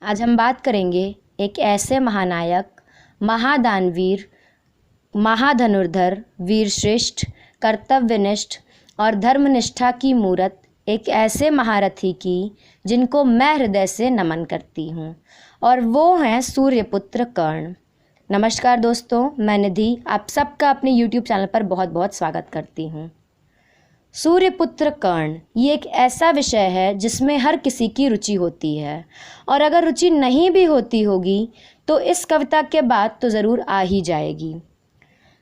आज हम बात करेंगे एक ऐसे महानायक, महादानवीर, महाधनुर्धर, वीरश्रेष्ठ, कर्तव्यनिष्ठ और धर्मनिष्ठा की मूरत, एक ऐसे महारथी की जिनको मैं हृदय से नमन करती हूँ, और वो हैं सूर्यपुत्र कर्ण। नमस्कार दोस्तों, मैं निधि आप सबका अपने YouTube चैनल पर बहुत बहुत स्वागत करती हूँ। सूर्यपुत्र कर्ण ये एक ऐसा विषय है जिसमें हर किसी की रुचि होती है, और अगर रुचि नहीं भी होती होगी तो इस कविता के बाद तो ज़रूर आ ही जाएगी।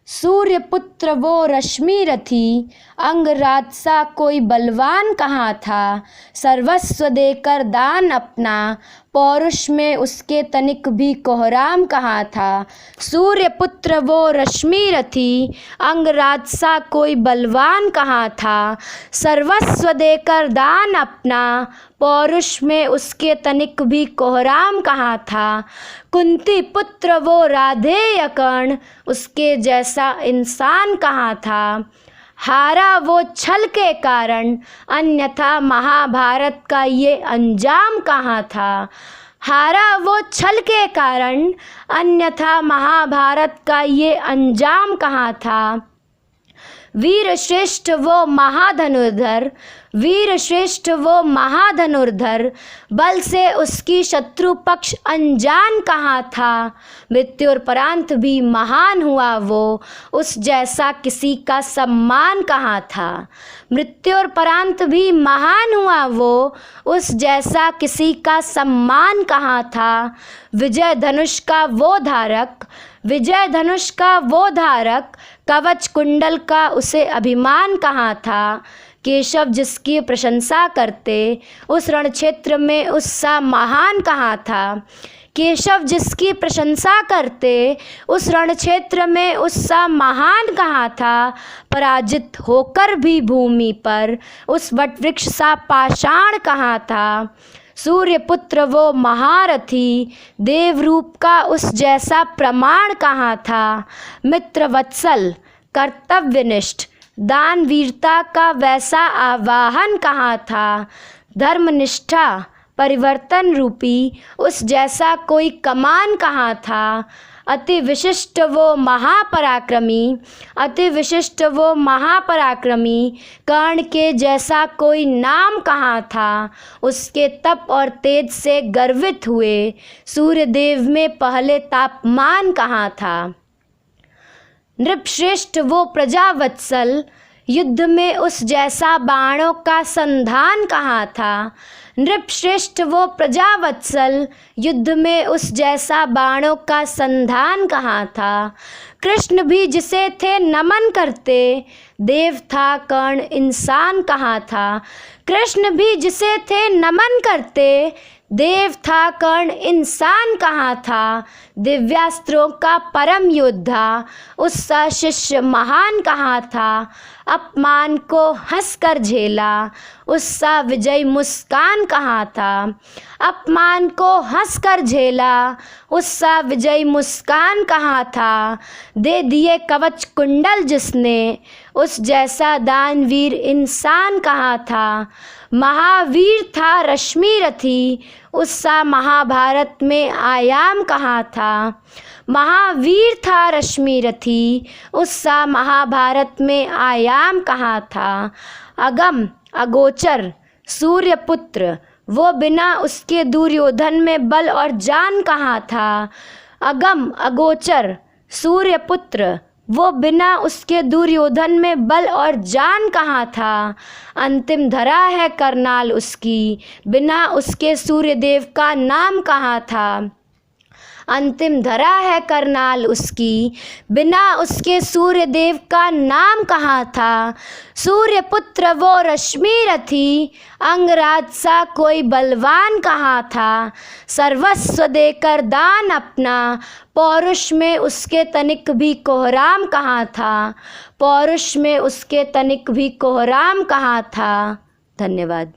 सूर्यपुत्र वो रश्मि रथी, अंगराज सा कोई बलवान कहाँ था, सर्वस्व देकर दान अपना, पौरुष में उसके तनिक भी कोहराम कहाँ था। सूर्यपुत्र वो रश्मि रथी, अंगराज सा कोई बलवान कहाँ था, सर्वस्व देकर दान अपना, पौरुष में उसके तनिक भी कोहराम कहाँ था। कुंती पुत्र वो राधेय कर्ण, उसके जैसा इंसान कहाँ था। हारा वो छल के कारण, अन्यथा महाभारत का ये अंजाम कहाँ था। हारा वो छल के कारण, अन्यथा महाभारत का ये अंजाम कहाँ था। वीरश्रेष्ठ वो महाधनुर्धर, वीरश्रेष्ठ वो महाधनुर्धर, बल से उसकी शत्रु पक्ष अनजान कहाँ था। मृत्युपरांत भी महान हुआ वो, उस जैसा किसी का सम्मान कहाँ था। मृत्युपरांत भी महान हुआ वो, उस जैसा किसी का सम्मान कहाँ था। विजय धनुष का वो धारक, विजय धनुष का वो धारक, कवच कुंडल का उसे अभिमान कहाँ था। केशव जिसकी प्रशंसा करते, उस रण क्षेत्र में उसका महान कहाँ था। केशव जिसकी प्रशंसा करते, उस रण क्षेत्र में उसका महान कहाँ था। पराजित होकर भी भूमि पर, उस वटवृक्ष सा पाषाण कहाँ था। सूर्यपुत्र वो महारथी, देवरूप का उस जैसा प्रमाण कहाँ था। मित्रवत्सल, कर्तव्यनिष्ठ, दानवीरता का वैसा आवाहन कहाँ था। धर्मनिष्ठा, परिवर्तन रूपी, उस जैसा कोई कमान कहाँ था। अति विशिष्ट वो महापराक्रमी, अति विशिष्ट वो महापराक्रमी, कर्ण के जैसा कोई नाम कहाँ था। उसके तप और तेज से गर्वित हुए, सूर्यदेव में पहले तापमान कहाँ था। नृपश्रेष्ठ वो प्रजावत्सल, युद्ध में उस जैसा बाणों का संधान कहाँ था। नृपश्रेष्ठ वो प्रजावत्सल, युद्ध में उस जैसा बाणों का संधान कहाँ था। कृष्ण भी जिसे थे नमन करते, देव था कर्ण इंसान कहाँ था। कृष्ण भी जिसे थे नमन करते, देव था कर्ण इंसान कहाँ था। दिव्यास्त्रों का परम योद्धा, उसका शिष्य महान कहाँ था। अपमान को हंसकर झेला, उसका विजय मुस्कान कहाँ था। अपमान को हंसकर झेला, उसका विजय मुस्कान कहाँ था। दे दिए कवच कुंडल जिसने, उस जैसा दानवीर इंसान कहाँ था। महावीर था रश्मि रथी, उसका महाभारत में आयाम कहाँ था। महावीर था रश्मि रथी, उसका महाभारत में आयाम कहाँ था। अगम अगोचर सूर्यपुत्र, वो बिना उसके दुर्योधन में बल और जान कहाँ था। अगम अगोचर सूर्यपुत्र, वो बिना उसके दुर्योधन में बल और जान कहाँ था। अंतिम धरा है करनाल उसकी, बिना उसके सूर्यदेव का नाम कहाँ था। अंतिम धरा है करनाल उसकी, बिना उसके सूर्यदेव का नाम कहाँ था। सूर्यपुत्र वो रश्मि रथी, अंगराज सा कोई बलवान कहाँ था। सर्वस्व देकर दान अपना, पौरुष में उसके तनिक भी कोहराम कहाँ था। पौरुष में उसके तनिक भी कोहराम कहाँ था। धन्यवाद।